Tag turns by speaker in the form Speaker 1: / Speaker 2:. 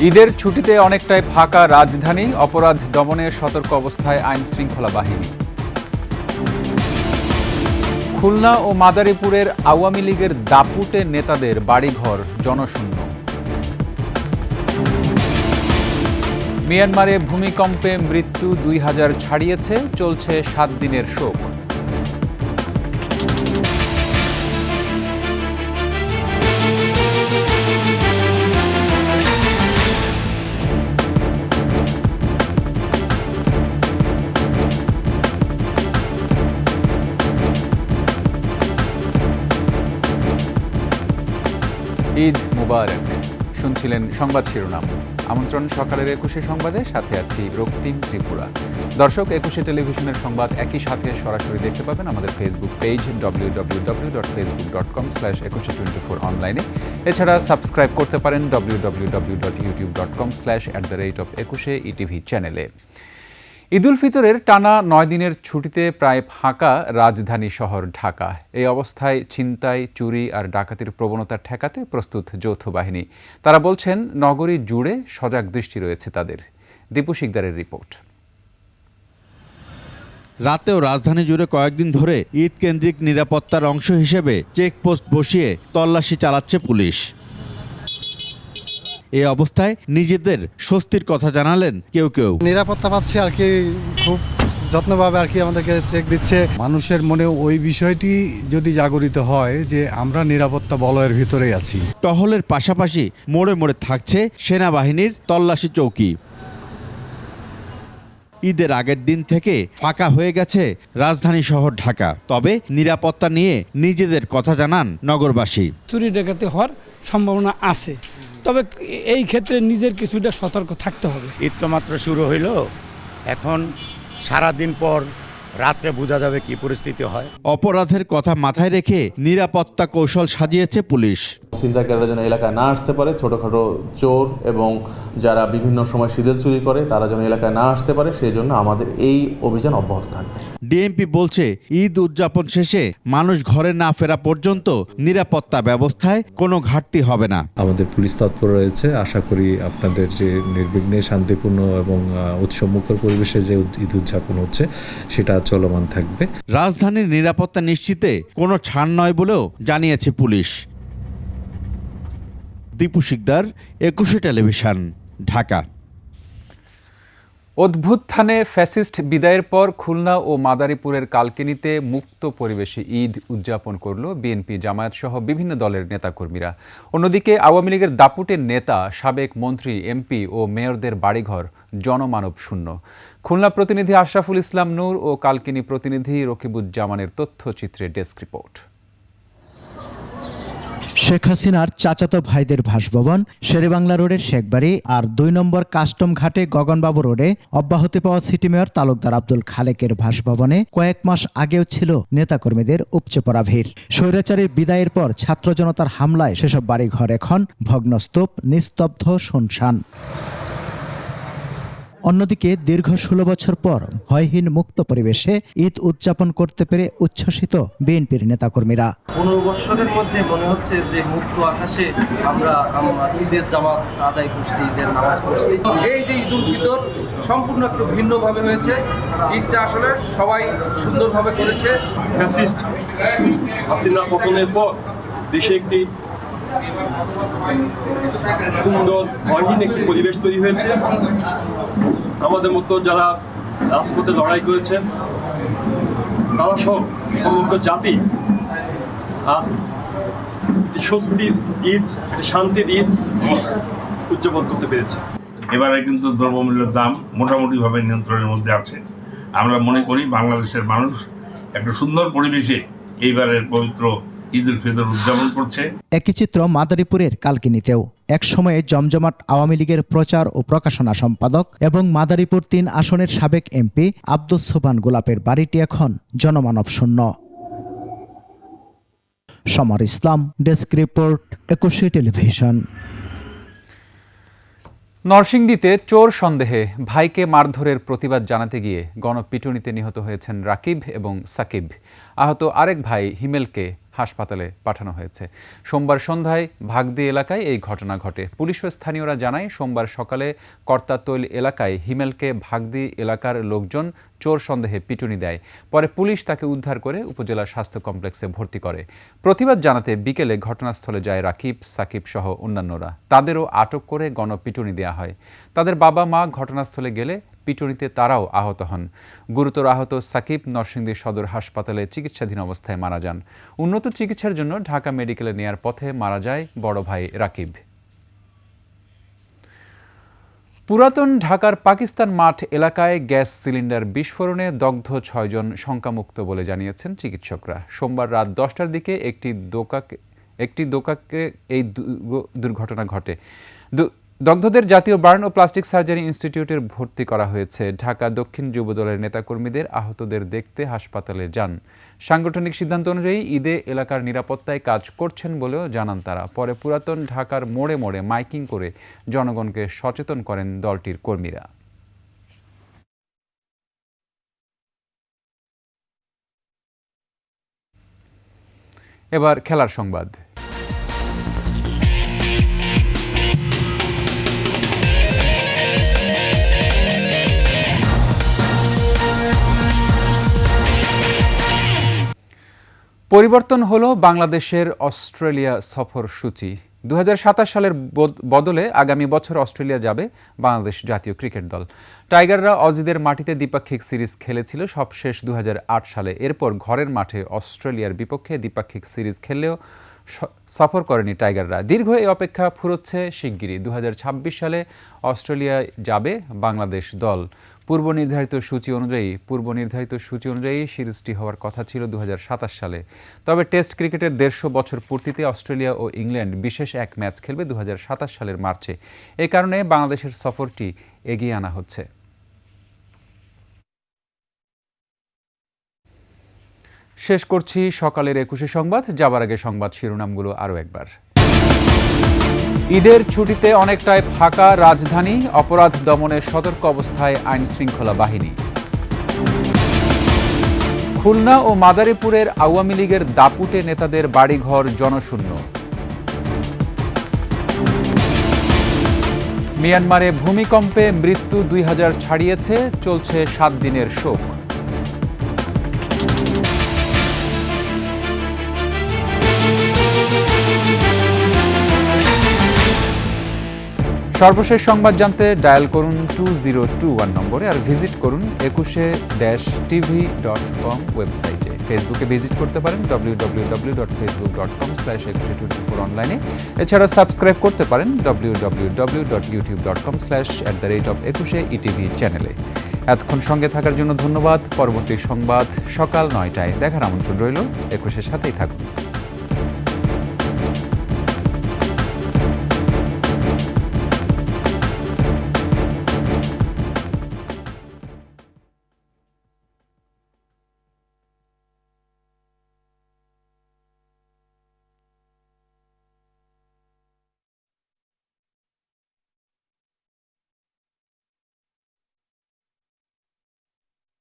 Speaker 1: ঈদের ছুটিতে অনেকটাই ফাঁকা রাজধানী, অপরাধ দমনে সতর্ক অবস্থায় আইন শৃঙ্খলা বাহিনী। খুলনা ও মাদারীপুরের আওয়ামী লীগের দাপুটে নেতাদের বাড়িঘর জনশূন্য। মিয়ানমারে ভূমিকম্পে মৃত্যু 2000 ছাড়িয়েছে, চলছে 7 দিনের শোক। ঈদ মুবারক। শুনছিলেন সংবাদ শিরোনাম। আমন্ত্রণ সকালের 21 সংবাদে, সাথে আছি রক্তিম ত্রিপুরা। দর্শক, 21 টেলিভিশনের সংবাদ একই সাথে সরাসরি দেখতে পাবেন আমাদের ফেসবুক পেজ www.facebook.com/2124 অনলাইনে। এছাড়া সাবস্ক্রাইব করতে পারেন www.youtube.com/@21etv চ্যানেলে। ঈদ উল ফিতরের টানা 9 দিনের ছুটিতে প্রায় ফাঁকা রাজধানী শহর ঢাকা। এই অবস্থায় ছিনতাই, চুরি আর ডাকাতির প্রবণতা ঠেকাতে প্রস্তুত যৌথ বাহিনী। তারা বলছেন, নগরী জুড়ে সজাগ দৃষ্টি রয়েছে তাদের। দীপু শিকদারের রিপোর্ট।
Speaker 2: রাতেও রাজধানী জুড়ে কয়েকদিন ধরে ঈদ কেন্দ্রিক নিরাপত্তার অংশ হিসেবে চেকপোস্ট বসিয়ে তল্লাশি চালাচ্ছে পুলিশ। এই অবস্থায় নিজেদের স্বস্তির কথা জানালেন কেউ কেউ।
Speaker 3: নিরাপত্তা পাচ্ছি আর কি, খুব যত্নভাবে আর কি আমাদেরকে চেক দিচ্ছে। মানুষের মনে ওই বিষয়টি যদি জাগরিত হয় যে আমরা নিরাপত্তা বলয়ের ভিতরেই আছি।
Speaker 2: টহলের পাশাপাশি মোড়ে মোড়ে থাকছে সেনাবাহিনীর তল্লাশি চৌকি। ঈদের আগের দিন থেকে ফাঁকা হয়ে গেছে রাজধানী শহর ঢাকা। তবে নিরাপত্তা নিয়ে নিজেদের কথা জানান নগরবাসী।
Speaker 4: চুরি ডাকাতি হওয়ার সম্ভাবনা আছে, তবে এই ক্ষেত্রে নিজের কিছুটা সতর্ক থাকতে হবে।
Speaker 5: ঈদ তো মাত্র শুরু হইল, এখন সারাদিন পর রাত্রে বোঝা যাবে কি পরিস্থিতি হয়।
Speaker 2: অপরাধের কথা মাথায় রেখে নিরাপত্তা কৌশল সাজিয়েছে পুলিশ।
Speaker 6: ছিনতাইকারীরা যেন এলাকায় না আসতে পারে, ছোটখাটো চোর এবং যারা বিভিন্ন সময় সিঁদুর চুরি করে তারা যেন এলাকায় না আসতে পারে, সেই জন্য আমাদের এই অভিযান অব্যাহত থাকবে।
Speaker 2: ডিএমপি বলছে, ঈদ উদযাপন শেষে মানুষ ঘরে না ফেরা পর্যন্ত নিরাপত্তা ব্যবস্থায় কোনো ঘাটতি হবে না।
Speaker 7: আমাদের পুলিশ তৎপর রয়েছে। আশা করি আপনাদের যে নির্বিঘ্নে শান্তিপূর্ণ এবং উৎসবমুখর পরিবেশে যে ঈদ উদযাপন হচ্ছে সেটা চলমান থাকবে।
Speaker 2: রাজধানীর নিরাপত্তা নিশ্চিতে কোনো ছাড় নয় বলেও জানিয়েছে পুলিশ। দীপু শিকদার, 21 টেলিভিশন, ঢাকা।
Speaker 1: অভ্যুত্থানে ফ্যাসিস্ট বিদায়ের পর খুলনা ও মাদারীপুরের কালকিনিতে মুক্ত পরিবেশে ঈদ উদযাপন করল বিএনপি, জামায়াত সহ বিভিন্ন দলের নেতাকর্মীরা। অন্যদিকে আওয়ামী লীগের দাপুটের নেতা, সাবেক মন্ত্রী, এমপি ও মেয়রদের বাড়িঘর জনমানব শূন্য। খুলনা প্রতিনিধি আশরাফুল ইসলাম নূর ও কালকিনি প্রতিনিধি রকিবুজ্জামানের তথ্যচিত্রে ডেস্ক রিপোর্ট।
Speaker 8: শেখ হাসিনার চাচাতো ভাইদের বাসভবন শেরেবাংলা রোডের শেখবাড়ি আর 2 নম্বর কাস্টম ঘাটে গগনবাবু রোডে অব্যাহতি পাওয়া সিটি মেয়র তালুকদার আব্দুল খালেকের বাসভবনে কয়েক মাস আগেও ছিল নেতাকর্মীদের উপচে পড়া ভিড়। স্বৈরাচারীর বিদায়ের পর ছাত্র জনতার হামলায় সেসব বাড়িঘর এখন ভগ্নস্তূপ, নিস্তব্ধ, শুনশান। অন্যদিকে দীর্ঘ 16 বছর পর ভয়হীন মুক্ত পরিবেশে ঈদ উদযাপন করতে পেরে উচ্ছ্বসিত বিএনপির নেতাকর্মীরা।
Speaker 9: 15 বছরের মধ্যে মনে হচ্ছে যে মুক্ত আকাশে আমরা ঈদের জামাত আদায় করছি, ঈদের নামাজ পড়ছি।
Speaker 10: এই যে ঈদ উল ফিতর সম্পূর্ণ একটু ভিন্নভাবে হয়েছে। ঈদটা আসলে সবাই সুন্দরভাবে করেছে।
Speaker 11: ফ্যাসিস্ট হাসিনা পতনের পর দেশে একটি সুন্দর ভয়হীন একটি পরিবেশ তৈরি হয়েছে। আমাদের মতো যারা রাজপথে লড়াই করেছেন তারা সব সমগ্র জাতি আজ একটি স্বস্তির ঈদ, শান্তির ঈদ উদযাপন করতে পেরেছে।
Speaker 12: এবারে কিন্তু দ্রব্যমূল্যের দাম মোটামুটিভাবে নিয়ন্ত্রণের মধ্যে আছে। আমরা মনে করি বাংলাদেশের মানুষ একটা সুন্দর পরিবেশে এইবারের পবিত্র ঈদ উল ফিতর উদযাপন করছে।
Speaker 8: একই চিত্র মাদারীপুরের কালকিনিতেও। এক সময়ে জমজমাট আওয়ামী লীগের প্রচার ও প্রকাশনা সম্পাদক এবং মাদারীপুর 3 আসনের সাবেক এমপি আব্দুস সোবহান গোলাপের বাড়িটি এখন জনমানব শূন্য। সমর ইসলাম, ডেস্ক রিপোর্ট, 21 টেলিভিশন।
Speaker 1: নরসিংদীতে চোর সন্দেহে ভাইকে মারধরের প্রতিবাদ জানাতে গিয়ে গণপিটুনিতে নিহত হয়েছেন রাকিব এবং সাকিব। আহত আরেক ভাই হিমেলকে হাসপাতালে পাঠানো হয়েছে। সোমবার সন্ধ্যায় ভাগদি এলাকায় এই ঘটনা ঘটে। পুলিশ ও স্থানীয়রা জানায়, সোমবার সকালে কর্তাতৈল এলাকায় হিমেলকে ভাগদি এলাকার লোকজন চোর সন্দেহে পিটুনি দেয়। পরে পুলিশ তাকে উদ্ধার করে উপজেলা স্বাস্থ্য কমপ্লেক্সে ভর্তি করে। প্রতিবাদ জানাতে বিকেলে ঘটনাস্থলে যায় রাকিব, সাকিব সহ অন্যান্যরা। তাদেরও আটক করে গণপিটুনি দেওয়া হয়। তাদের বাবা মা ঘটনাস্থলে গেলে পিটুনিতে তারাও আহত হন। গুরুতর আহত সাকিব নরসিংদী সদর হাসপাতালে চিকিৎসাধীন অবস্থায় মারা যান। উন্নত চিকিৎসার জন্য ঢাকা মেডিকেলে নেয়ার পথে মারা যায় বড় ভাই রাকিব। পুরাতন ঢাকার পাকিস্তান মাঠ এলাকায় গ্যাস সিলিন্ডার বিস্ফোরণে দগ্ধ 6 জন শঙ্কামুক্ত বলে জানিয়েছেন চিকিৎসকরা। সোমবার রাত 10টার দিকে একটি দোকাকে এই দুর্ঘটনা ঘটে। দগ্ধদের জাতীয় বার্ন ও প্লাস্টিক সার্জারি ইনস্টিটিউটে ভর্তি করা হয়েছে। ঢাকা দক্ষিণ যুবদলের নেতাকর্মীদের আহতদের দেখতে হাসপাতালে যান। সাংগঠনিক সিদ্ধান্ত অনুযায়ী ঈদে এলাকার নিরাপত্তায় কাজ করছেন বলেও জানান তারা। পরে পুরাতন ঢাকার মোড়ে মোড়ে মাইকিং করে জনগণকে সচেতন করেন দলটির কর্মীরা। এবার খেলার সংবাদ। পরিবর্তন হলো বাংলাদেশের অস্ট্রেলিয়া সফর সূচি। 2027 সালের বদলে আগামী বছর অস্ট্রেলিয়া যাবে বাংলাদেশ জাতীয় ক্রিকেট দল। টাইগাররা অজিদের মাটিতে দ্বিপাক্ষিক সিরিজ খেলেছিল সবশেষ 2008 সালে। এরপর ঘরের মাঠে অস্ট্রেলিয়ার বিপক্ষে দ্বিপাক্ষিক সিরিজ খেললেও সফর করেনি টাইগাররা। দীর্ঘ এই অপেক্ষা ফুরোচ্ছে শিগগিরই। 2026 সালে অস্ট্রেলিয়া যাবে বাংলাদেশ দল। পূর্ব নির্ধারিত সূচি অনুযায়ী সিরিজটি হওয়ার কথা ছিল 2027 সালে। তবে টেস্ট ক্রিকেটের 150 বছর পূর্তিতে অস্ট্রেলিয়া ও ইংল্যান্ড বিশেষ এক ম্যাচ খেলবে 2027 সালের মার্চে। এ কারণে বাংলাদেশের সফরটি এগিয়ে আনা হচ্ছে। শেষ করছি সকালের 21 সংবাদ। যাবার আগে সংবাদ শিরোনামগুলো আরও একবার। ঈদের ছুটিতে অনেকটাই ফাঁকা রাজধানী, অপরাধ দমনে সতর্ক অবস্থায় আইন শৃঙ্খলা বাহিনী। খুলনা ও মাদারীপুরের আওয়ামী লীগের দাপুটে নেতাদের বাড়িঘর জনশূন্য। মিয়ানমারে ভূমিকম্পে মৃত্যু 2000 ছাড়িয়েছে, চলছে 7 দিনের শোক। সর্বশেষ সংবাদ জানতে ডায়াল করুন 2021 নম্বরে আর ভিজিট করুন 21tv.com ওয়েবসাইটে। ফেসবুকে ভিজিট করতে পারেন www.facebook.com/2124 অনলাইনে। এছাড়া সাবস্ক্রাইব করতে পারেন www.youtube.com/@21etv চ্যানেলে। এতক্ষণ সঙ্গে থাকার জন্য ধন্যবাদ। পরবর্তী সংবাদ সকাল 9টায় দেখার আমন্ত্রণ রইল। 21-এর সাথেই থাকুন।